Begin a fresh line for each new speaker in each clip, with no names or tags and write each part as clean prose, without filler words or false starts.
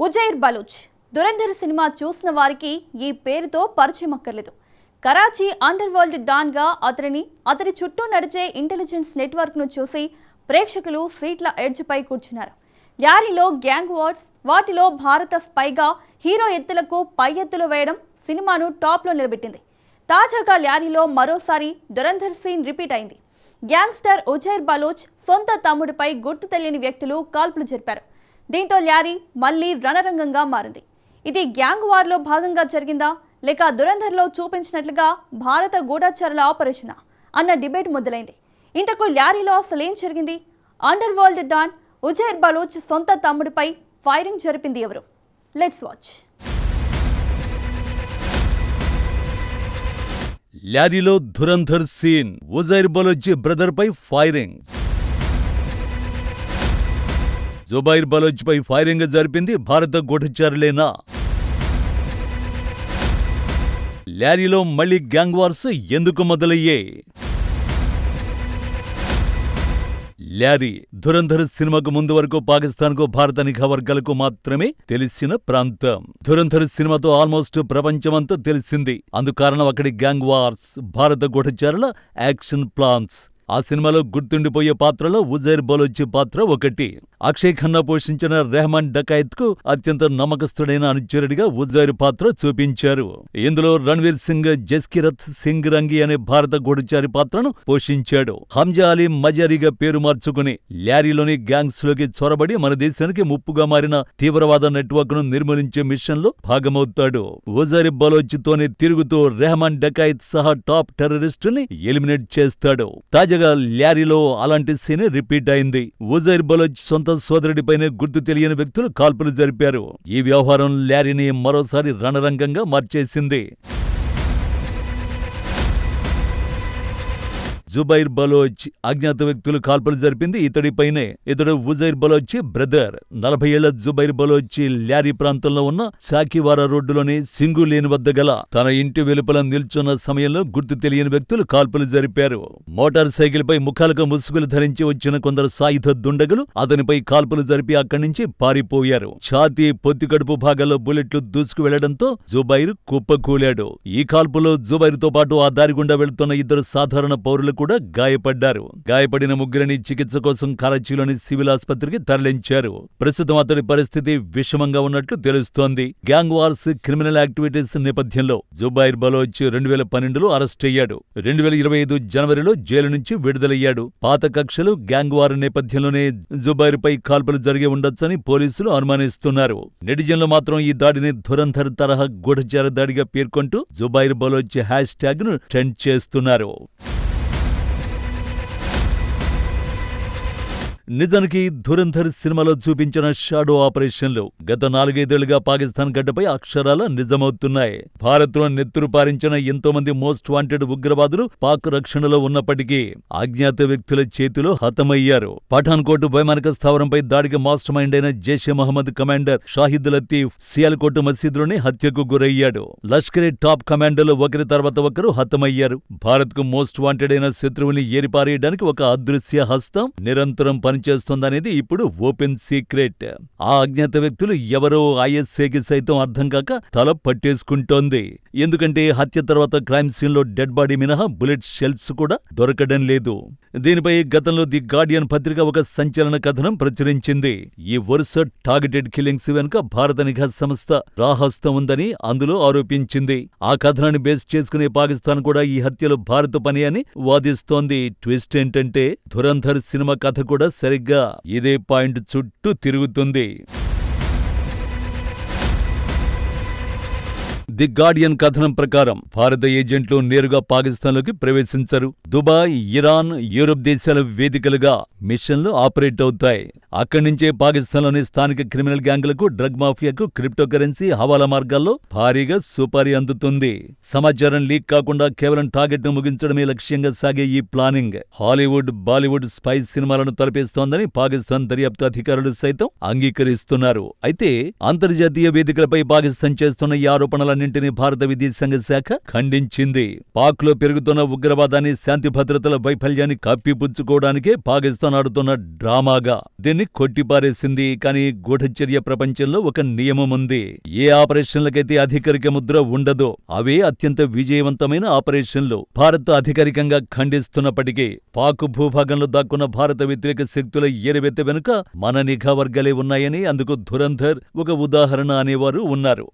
Uzair Baloch Dhurandhar cinema చూసిన వారికి ఈ పేరుతో పరిచయం అక్కర్లేదు. కరాచీ అండర్ వరల్డ్ డాన్గా అతని చుట్టూ నడిచే ఇంటెలిజెన్స్ నెట్వర్క్ను చూసి ప్రేక్షకులు సీట్ల ఎడ్జ్పై కూర్చున్నారు. ల్యారీలో గ్యాంగ్ వార్స్, వాటిలో భారత స్పైగా హీరో ఎత్తులకు పై ఎత్తులు వేయడం సినిమాను టాప్లో నిలబెట్టింది. తాజాగా ల్యారీలో మరోసారి దురంధర్ సీన్ రిపీట్ అయింది. గ్యాంగ్స్టర్ ఉజైర్ బలూచ్ సొంత తమ్ముడిపై గుర్తు తెలియని వ్యక్తులు కాల్పులు జరిపారు. దీంతో ల్యారీ మళ్లీ రణరంగంగా మారింది. ఇది గ్యాంగ్ వార్లో భాగంగా జరిగిందా లేక దురంధర్లో చూపించినట్లుగా భారత గూఢచరుల ఆపరేషనా అన్న డిబేట్ మొదలైంది. ఇంతకు ల్యారీలో అసలేం జరిగింది? Underworld don Uzair Baloch సొంత తమ్ముడిపై ఫైరింగ్ జరిపింది ఎవరు? Let's watch.
ల్యారీలో దురంధర్ సీన్, ఉజైర్ బలూచ్ బ్రదర్ పై ఫైరింగ్. జుబైర్ బలూచ్ పై ఫైరింగ్ జరిపింది భారత గూఢచారులేనా? ల్యారీలో మళ్లీ గ్యాంగ్ వార్స్ ఎందుకు మొదలయ్యాయి? ల్యారీ దురంధర్ సినిమాకు ముందు వరకు పాకిస్తాన్కు భారత నిఘా వర్గాలకు మాత్రమే తెలిసిన ప్రాంతం. దురంధర్ సినిమాతో ఆల్మోస్ట్ ప్రపంచమంతా తెలిసింది. అందుకారణం అక్కడి గ్యాంగ్ వార్స్, భారత గూఢచారుల యాక్షన్ ప్లాన్స్. ఆ సినిమాలో గుర్తుండిపోయే పాత్రలో ఉజైర్ బలూచ్ పాత్ర ఒకటి. అక్షయ్ ఖన్నా పోషించిన రెహమాన్ డకాయత్ కు అత్యంత నమ్మకస్తుడైన అనుచరుడిగా ఉజైర్ పాత్ర చూపించారు. ఇందులో రణ్వీర్ సింగ్ జస్కిరత్ సింగ్ రంగి అనే భారత గూఢచారి పాత్రను పోషించాడు. హంజా అలీ మజారిగా పేరు మార్చుకుని ల్యారీలోని గ్యాంగ్స్ లోకి చొరబడి మన దేశానికి ముప్పుగా మారిన తీవ్రవాద నెట్వర్క్ ను నిర్మూలించే మిషన్ లో భాగమవుతాడు. ఉజైర్ బలూచ్ తోనే తిరుగుతూ రెహమాన్ డకాయత్ సహా టాప్ టెర్రరిస్టుని ఎలిమినేట్ చేస్తాడు. తాజాగా ల్యారీలో అలాంటి సీన్ రిపీట్ అయింది. ఉజైర్ బలూచ్ సొంత సోదరుడిపైనే గుర్తు తెలియని వ్యక్తులు కాల్పులు జరిపారు. ఈ వ్యవహారం ల్యారీని మరోసారి రణరంగంగా మార్చేసింది. జుబైర్ బలూచ్ అజ్ఞాత వ్యక్తులు కాల్పులు జరిపింది ఇతడిపైనే. ఇతడు ఉజైర్ బలూచ్ బ్రదర్. 40 ఏళ్ల జుబైర్ బలూచ్ ల్యారీ ప్రాంతంలో ఉన్న సాకివారా రోడ్డులోని సింగు లేన్ వద్ద గల తన ఇంటి వెలుపల నిల్చున్న సమయంలో గుర్తు తెలియని వ్యక్తులు కాల్పులు జరిపారు. మోటార్ సైకిల్ పై ముఖాలకు ముసుగులు ధరించి వచ్చిన కొందరు సాయుధ దుండగులు అతనిపై కాల్పులు జరిపి అక్కడి నుంచి పారిపోయారు. ఛాతీ, పొత్తికడుపు భాగాల్లో బుల్లెట్లు దూసుకు వెళ్లడంతో జుబైర్ కుప్పకూలాడు. ఈ కాల్పులో జుబైర్ తో పాటు ఆ దారి గుండా వెళుతున్న ఇద్దరు సాధారణ పౌరులు కూడా గాయపడ్డారు. గాయపడిన ముగ్గురిని చికిత్స కోసం కరాచీలోని సివిల్ ఆసుపత్రికి తరలించారు. ప్రస్తుతం అతడి పరిస్థితి విషమంగా ఉన్నట్లు తెలుస్తోంది. గ్యాంగ్ వార్స్, క్రిమినల్ యాక్టివిటీస్ నేపథ్యంలో జుబైర్ బలూచ్ 2012లో అరెస్ట్ అయ్యాడు. 2025 జనవరిలో జైలు నుంచి విడుదలయ్యాడు. పాత కక్షలు, గ్యాంగ్ వార్ నేపథ్యంలోనే జుబైర్ పై కాల్పులు జరిగి ఉండొచ్చని పోలీసులు అనుమానిస్తున్నారు. నెటిజన్లు మాత్రం ఈ దాడిని దురంధర్ తరహా గూఢచార దాడిగా పేర్కొంటూ జుబైర్ బలూచ్ హ్యాష్ ట్యాగ్ ను ట్రెండ్ చేస్తున్నారు. నిజానికి దురంధర్ సినిమాలో చూపించిన షాడో ఆపరేషన్లు గత 4-5 ఏళ్లుగా పాకిస్తాన్ గడ్డపై అక్షరాల నిజమవుతున్నాయి. భారత్లో నెత్తురు పారించిన ఎంతోమంది మోస్ట్ వాంటెడ్ ఉగ్రవాదులు పాక్ రక్షణలో ఉన్నప్పటికీ అజ్ఞాత వ్యక్తుల చేతిలో హతమయ్యారు. పఠాన్కోట్ వైమానిక స్థావరంపై దాడికి మాస్టర్ మైండ్ అయిన జైషే మహమ్మద్ కమాండర్ షాహిద్ లతీఫ్ సియాల్కోట్ మసీదులోని హత్యకు గురయ్యాడు. లష్కరే టాప్ కమాండర్లు ఒకరి తర్వాత ఒకరు హతమయ్యారు. భారత్ కు మోస్ట్ వాంటెడ్ అయిన శత్రువుని ఏరిపారేయడానికి ఒక అదృశ్య హస్తం నిరంతరం పనిచేస్తోందనేది ఇప్పుడు ఓపెన్ సీక్రెట్. ఆ అజ్ఞాత వ్యక్తులు ఎవరో ఐఎస్ఐకి సైతం అర్థం కాక తల పట్టేసుకుంటోంది. ఎందుకంటే హత్య తర్వాత క్రైమ్ సీన్ లో డెడ్ బాడీ మినహా బుల్లెట్ షెల్స్ కూడా దొరకడం లేదు. దీనిపై గతంలో ది గార్డియన్ పత్రిక ఒక సంచలన కథనం ప్రచురించింది. ఈ వరుస టార్గెటెడ్ కిల్లింగ్స్ వెనుక భారత నిఘా సంస్థ రాహస్తం ఉందని అందులో ఆరోపించింది. ఆ కథనాన్ని బేస్ చేసుకునే పాకిస్తాన్ కూడా ఈ హత్యలు భారత పని అని వాదిస్తోంది. ట్విస్ట్ ఏంటంటే దురంధర్ సినిమా కథ కూడా సరిగ్గా ఇదే పాయింట్ చుట్టూ తిరుగుతుంది. ది గార్డియన్ కథనం ప్రకారం భారత ఏజెంట్లు నేరుగా పాకిస్తాన్లోకి ప్రవేశించరు. దుబాయ్, ఇరాన్, యూరోప్ దేశాల వేదికలుగా మిషన్లు ఆపరేట్ అవుతాయి. అక్కడి నుంచే పాకిస్తాన్లోని స్థానిక క్రిమినల్ గ్యాంగులకు, డ్రగ్ మాఫియాకు క్రిప్టోకరెన్సీ, హవాలా మార్గాల్లో భారీగా సుపారీ అందుతుంది. సమాచారం లీక్ కాకుండా కేవలం టార్గెట్ ను ముగించడమే లక్ష్యంగా సాగే ఈ ప్లానింగ్ హాలీవుడ్, బాలీవుడ్ స్పైస్ సినిమాలను తలపిస్తోందని పాకిస్తాన్ దర్యాప్తు అధికారులు సైతం అంగీకరిస్తున్నారు. అయితే అంతర్జాతీయ వేదికలపై పాకిస్తాన్ చేస్తున్న ఈ ఆరోపణలన్నీ ఆరోపణలన్నింటినీ భారత విదేశాంగ శాఖ ఖండించింది. పాక్లో పెరుగుతున్న ఉగ్రవాదాన్ని, శాంతి భద్రతల వైఫల్యాన్ని కప్పిపుచ్చుకోవడానికే పాకిస్తాన్ ఆడుతున్న డ్రామాగా దీన్ని కొట్టిపారేసింది. కానీ గూఢచర్య ప్రపంచంలో ఒక నియమముంది. ఏ ఆపరేషన్లకైతే అధికారిక ముద్ర ఉండదో అవే అత్యంత విజయవంతమైన ఆపరేషన్లు. భారత్ అధికారికంగా ఖండిస్తున్నప్పటికీ పాక్ భూభాగంలో దాక్కున్న భారత వ్యతిరేక శక్తుల ఏరువెత్త వెనుక మన నిఘా వర్గాలే ఉన్నాయని అందుకు ధురంధర్ ఒక ఉదాహరణ అనేవారు ఉన్నారు.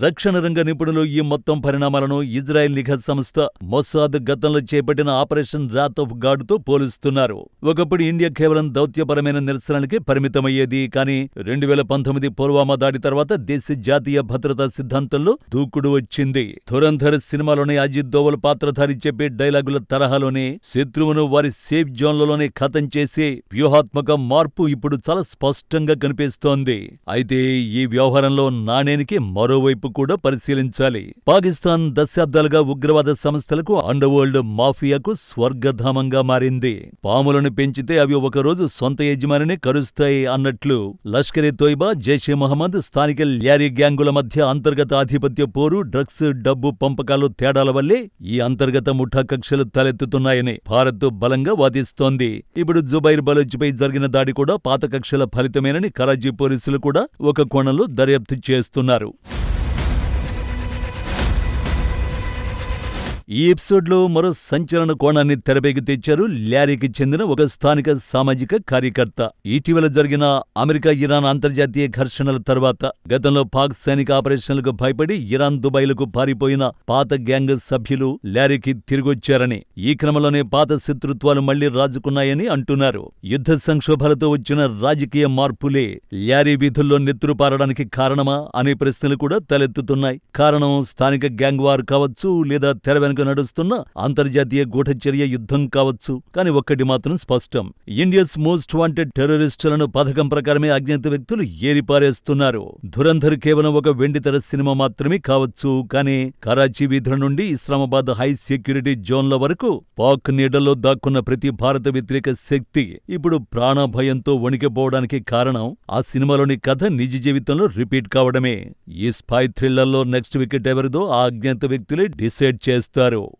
రక్షణ రంగ నిపుణులు ఈ మొత్తం పరిణామాలను ఇజ్రాయెల్ నిఘా సంస్థ మొసాద్ గతంలో చేపట్టిన ఆపరేషన్ రాత్ ఆఫ్ గాడ్తో పోలుస్తున్నారు. ఒకప్పుడు ఇండియా కేవలం దౌత్యపరమైన నిరసనలకే పరిమితమయ్యేది. కానీ 2019 పుల్వామా దాడి తర్వాత దేశ జాతీయ భద్రతా సిద్ధాంతంలో దూకుడు వచ్చింది. ధురంధర్ సినిమాలోని అజిత్ దోవల్ పాత్రధారి చెప్పే డైలాగుల తరహాలోనే శత్రువును వారి సేఫ్ జోన్లలోనే ఖతం చేసే వ్యూహాత్మక మార్పు ఇప్పుడు చాలా స్పష్టంగా కనిపిస్తోంది. అయితే ఈ వ్యవహారంలో నాణేనికి మరోవైపు కూడా పరిశీలించాలి. పాకిస్తాన్ దశాబ్దాలుగా ఉగ్రవాద సంస్థలకు, అండర్ వరల్డ్ మాఫియాకు స్వర్గధామంగా మారింది. పాములను పెంచితే అవి ఒకరోజు సొంత యజమానిని కరుస్తాయి అన్నట్లు లష్కరే తోయిబా, జైషే మహమ్మద్, స్థానిక ల్యారీ గ్యాంగుల మధ్య అంతర్గత ఆధిపత్య పోరు, డ్రగ్స్, డబ్బు పంపకాలు తేడాల వల్లే ఈ అంతర్గత ముఠా కక్షలు తలెత్తుతున్నాయని భారత్ బలంగా వాదిస్తోంది. ఇప్పుడు జుబైర్ బలోచ్పై జరిగిన దాడి కూడా పాత కక్షల ఫలితమేనని కరాచీ పోలీసులు కూడా ఒక కోణంలో దర్యాప్తు చేస్తున్నారు. ఈ ఎపిసోడ్లో మరో సంచలన కోణాన్ని తెరపైకి తెచ్చారు ల్యారీకి చెందిన ఒక స్థానిక సామాజిక కార్యకర్త. ఇటీవల జరిగిన అమెరికా ఇరాన్ అంతర్జాతీయ ఘర్షణల తర్వాత గతంలో పాక్ సైనిక ఆపరేషన్లకు భయపడి ఇరాన్, దుబాయ్లకు పారిపోయిన పాత గ్యాంగ్ సభ్యులు ల్యారీకి తిరిగొచ్చారని, ఈ క్రమంలోనే పాత శత్రుత్వాలు మళ్లీ రాజుకున్నాయని అంటున్నారు. యుద్ధ సంక్షోభాలతో వచ్చిన రాజకీయ మార్పులే ల్యారీ వీధుల్లో నెత్తురు పారడానికి కారణమా అనే ప్రశ్నలు కూడా తలెత్తుతున్నాయి. కారణం స్థానిక గ్యాంగ్ వార్ కావచ్చు, లేదా తెర వెనుక నడుస్తున్న అంతర్జాతీయ గూఢచర్య యుద్ధం కావచ్చు. కానీ ఒక్కటి మాత్రం స్పష్టం, ఇండియాస్ మోస్ట్ వాంటెడ్ టెర్రరిస్టులను పథకం ప్రకారమే అజ్ఞాత వ్యక్తులు ఏరిపారేస్తున్నారు. ధురంధర్ కేవలం ఒక వెండితెర సినిమా మాత్రమే కావచ్చు. కానీ కరాచీ వీధుల నుండి ఇస్లామాబాద్ హై సెక్యూరిటీ జోన్ల వరకు పాక్ నీడల్లో దాక్కున్న ప్రతి భారత వ్యతిరేక శక్తి ఇప్పుడు ప్రాణభయంతో వణికిపోవడానికి కారణం ఆ సినిమాలోని కథ నిజ జీవితంలో రిపీట్ కావడమే. ఈ స్పై థ్రిల్లర్లో నెక్స్ట్ వికెట్ ఎవరిదో ఆ అజ్ఞాత వ్యక్తులే డిసైడ్ చేస్తారు.